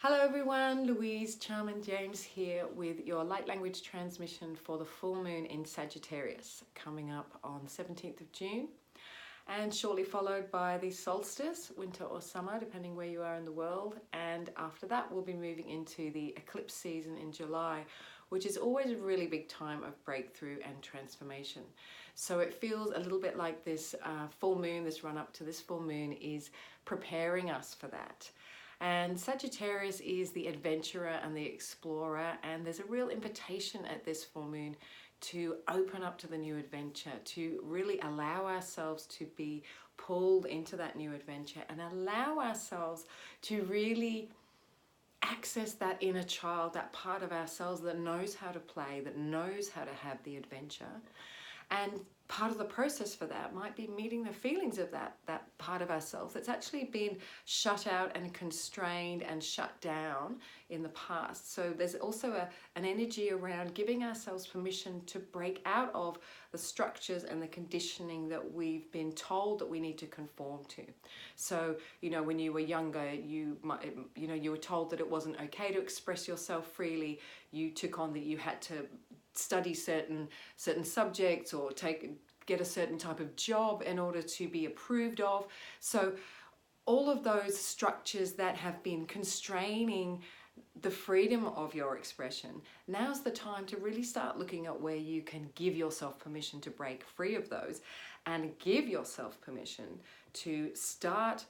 Hello everyone, Louise Charman-James here with your light language transmission for the full moon in Sagittarius coming up on 17th of June and shortly followed by the solstice, winter or summer depending where you are in the world, and after that we'll be moving into the eclipse season in July, which is always a really big time of breakthrough and transformation. So it feels a little bit like this full moon, this run up to this full moon is preparing us for that. And Sagittarius is the adventurer and the explorer, and there's a real invitation at this full moon to open up to the new adventure, to really allow ourselves to be pulled into that new adventure and allow ourselves to really access that inner child, that part of ourselves that knows how to play, that knows how to have the adventure. And part of the process for that might be meeting the feelings of that part of ourselves that's actually been shut out and constrained and shut down in the past. So there's also an energy around giving ourselves permission to break out of the structures and the conditioning that we've been told that we need to conform to. So, when you were younger, you were told that it wasn't okay to express yourself freely. You took on that you had to study certain subjects or get a certain type of job in order to be approved of. So all of those structures that have been constraining the freedom of your expression, now's the time to really start looking at where you can give yourself permission to break free of those and give yourself permission to start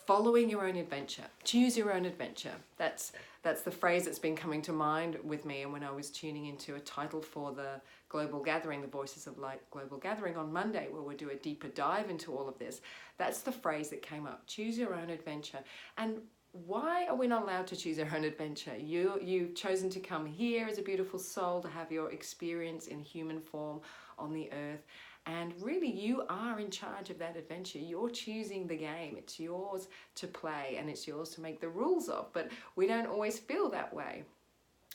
following your own adventure. Choose your own adventure. That's the phrase that's been coming to mind with me, and when I was tuning into a title for the global gathering, the Voices of Light global gathering on Monday, where we'll do a deeper dive into all of this, that's the phrase that came up. Choose your own adventure. And why are we not allowed to choose our own adventure? You've chosen to come here as a beautiful soul to have your experience in human form on the earth. And really, you are in charge of that adventure. You're choosing the game. It's yours to play and it's yours to make the rules of. But we don't always feel that way.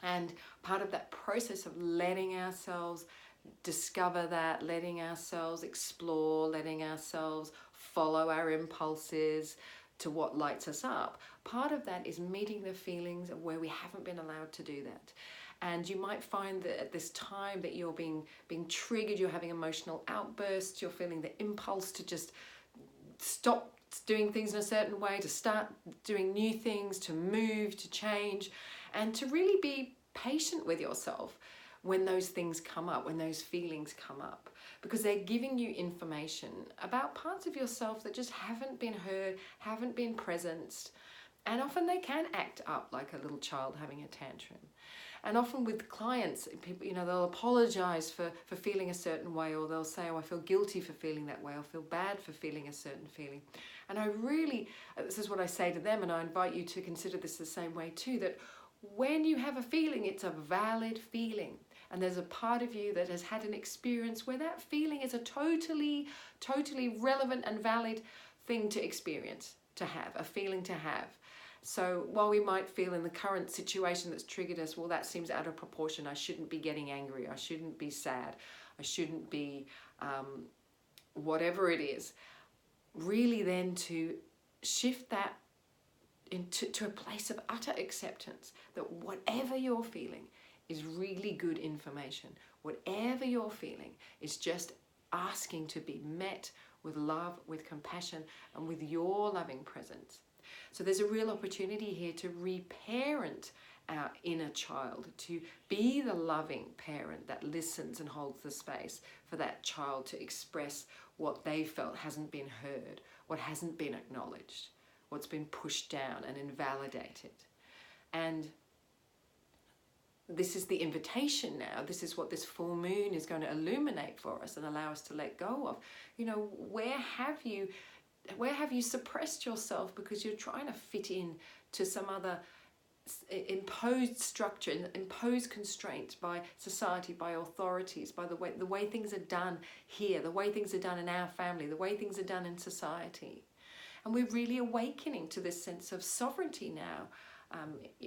And part of that process of letting ourselves discover that, letting ourselves explore, letting ourselves follow our impulses to what lights us up, part of that is meeting the feelings of where we haven't been allowed to do that. And you might find that at this time that you're being triggered, you're having emotional outbursts, you're feeling the impulse to just stop doing things in a certain way, to start doing new things, to move, to change, and to really be patient with yourself when those things come up, when those feelings come up, because they're giving you information about parts of yourself that just haven't been heard, haven't been presenced, and often they can act up like a little child having a tantrum. And often with clients, people, they'll apologize for feeling a certain way, or they'll say, oh, I feel guilty for feeling that way, or feel bad for feeling a certain feeling. And this is what I say to them, and I invite you to consider this the same way too, that when you have a feeling, it's a valid feeling. And there's a part of you that has had an experience where that feeling is a totally relevant and valid thing to experience, to have, a feeling to have. So while we might feel in the current situation that's triggered us, well, that seems out of proportion. I shouldn't be getting angry. I shouldn't be sad. I shouldn't be whatever it is. Really then to shift that to a place of utter acceptance that whatever you're feeling is really good information. Whatever you're feeling is just asking to be met with love, with compassion, and with your loving presence. So there's a real opportunity here to reparent our inner child, to be the loving parent that listens and holds the space for that child to express what they felt hasn't been heard, what hasn't been acknowledged, what's been pushed down and invalidated. And this is the invitation now. This is what this full moon is going to illuminate for us and allow us to let go of. Where have you suppressed yourself because you're trying to fit in to some other imposed structure, imposed constraints by society, by authorities, by the way things are done here, the way things are done in our family, the way things are done in society. And we're really awakening to this sense of sovereignty now.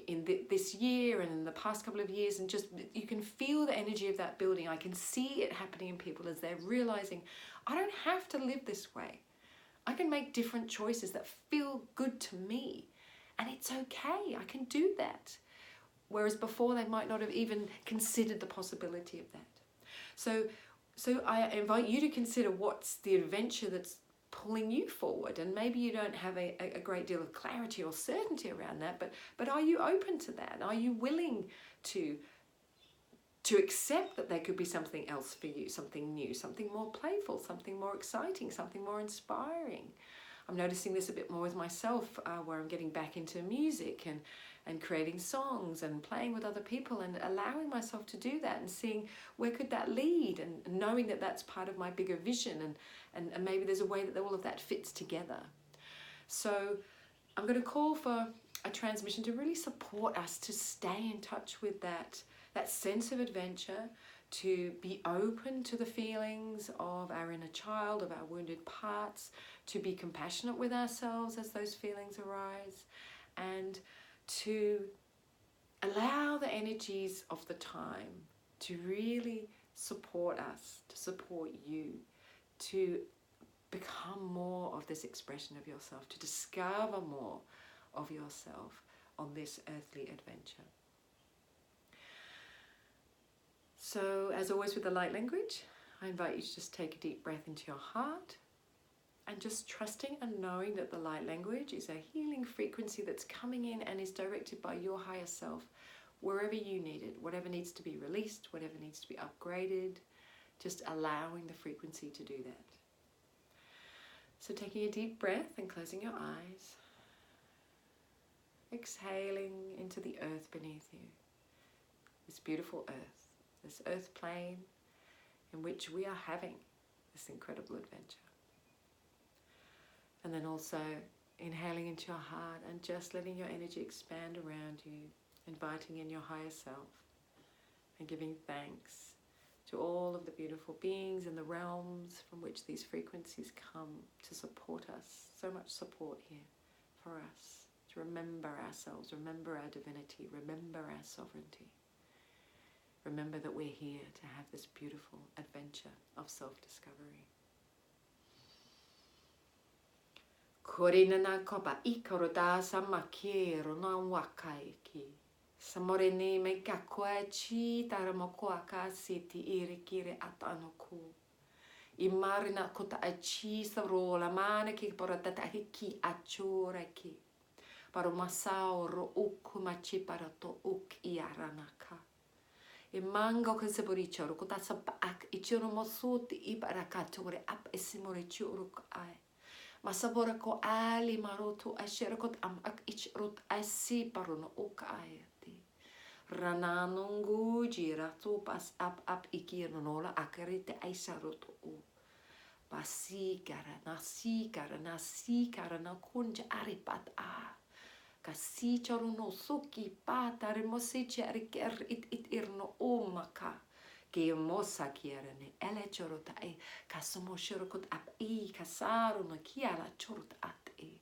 In this year and in the past couple of years, and just you can feel the energy of that building. I can see it happening in people as they're realizing, I don't have to live this way. I can make different choices that feel good to me. And it's that's okay. I can do that. Whereas before they might not have even considered the possibility of that. So I invite you to consider what's the adventure that's pulling you forward. And maybe you don't have a great deal of clarity or certainty around that, but are you open to that? Are you willing to accept that there could be something else for you, something new, something more playful, something more exciting, something more inspiring? I'm noticing this a bit more with myself, where I'm getting back into music and creating songs and playing with other people and allowing myself to do that and seeing where could that lead, and knowing that that's part of my bigger vision, and maybe there's a way that all of that fits together. So I'm going to call for a transmission to really support us to stay in touch with that sense of adventure, to be open to the feelings of our inner child, of our wounded parts, to be compassionate with ourselves as those feelings arise, and to allow the energies of the time to really support us, to support you, to become more of this expression of yourself, to discover more of yourself on this earthly adventure. So, as always with the light language, I invite you to just take a deep breath into your heart and just trusting and knowing that the light language is a healing frequency that's coming in and is directed by your higher self wherever you need it, whatever needs to be released, whatever needs to be upgraded, just allowing the frequency to do that. So taking a deep breath and closing your eyes, exhaling into the earth beneath you, this beautiful earth, this earth plane in which we are having this incredible adventure. And then also inhaling into your heart and just letting your energy expand around you, inviting in your higher self and giving thanks to all of the beautiful beings in the realms from which these frequencies come to support us. So much support here for us to remember ourselves, remember our divinity, remember our sovereignty. Remember that we're here to have this beautiful adventure of self-discovery. Korina na kopa ikaro da samakero na wakaiki. Samorene me kakwachi taramokoaka siti irikire atanoku. Imarina kota achi sarola mana ki porata hiki achoraki. Para masao ro ukumachi para to uk iaranaka. Imango kasaborichoro kota sabak ichiro mosuti ibarakatore ap esimore churuk ai. Masabora ko ali maroto asherakot am ak ichrot asi parono ukayati. Rananungu jirato pas ap ikirnola akarite aisaroto u. Basikara nasikara na kunja aripat a. Kasi charuno suki patare mosiche ariker it irno umaka. Ke mosa kierane ele chorota e kasamo shorokot ap e kasaro na kiala chorot at e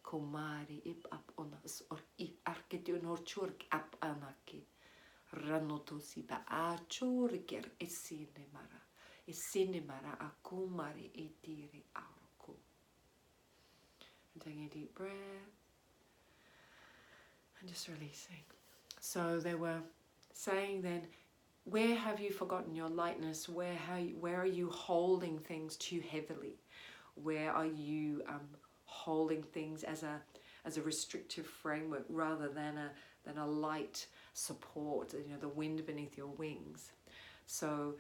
komari ip ap onas or I arketion or chork ap anaki ranoto siba a chorker esine mara akumari e tiri aroko. And taking a deep breath and just releasing. So they were saying then, where have you forgotten your lightness? Where are you holding things too heavily? Where are you holding things as a restrictive framework rather than a light support? You know, the wind beneath your wings. So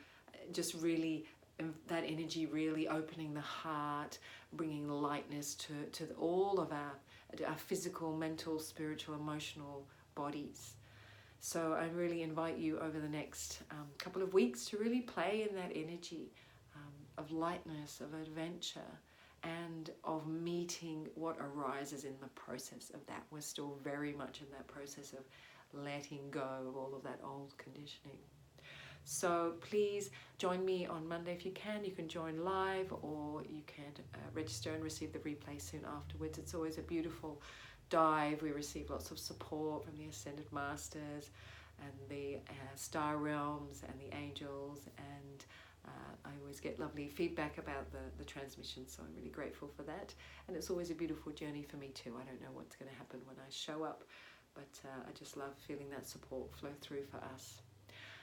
just really that energy really opening the heart, bringing lightness to all of our physical, mental, spiritual, emotional bodies. So I really invite you over the next couple of weeks to really play in that energy of lightness, of adventure, and of meeting what arises in the process of that. We're still very much in that process of letting go of all of that old conditioning. So please join me on Monday if you can. You can join live, or you can register and receive the replay soon afterwards. It's always a beautiful dive. We receive lots of support from the Ascended Masters and the Star Realms and the Angels, and I always get lovely feedback about the transmission, so I'm really grateful for that. And it's always a beautiful journey for me too. I don't know what's going to happen when I show up, but I just love feeling that support flow through for us.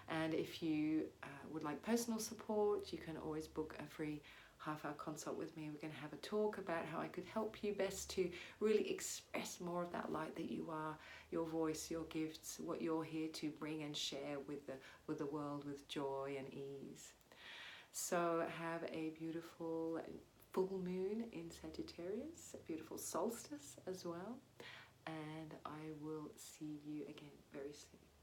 And if you would like personal support, you can always book a free half-hour consult with me. We're going to have a talk about how I could help you best to really express more of that light that you are, your voice, your gifts, what you're here to bring and share with the world with joy and ease. So have a beautiful full moon in Sagittarius, a beautiful solstice as well, and I will see you again very soon.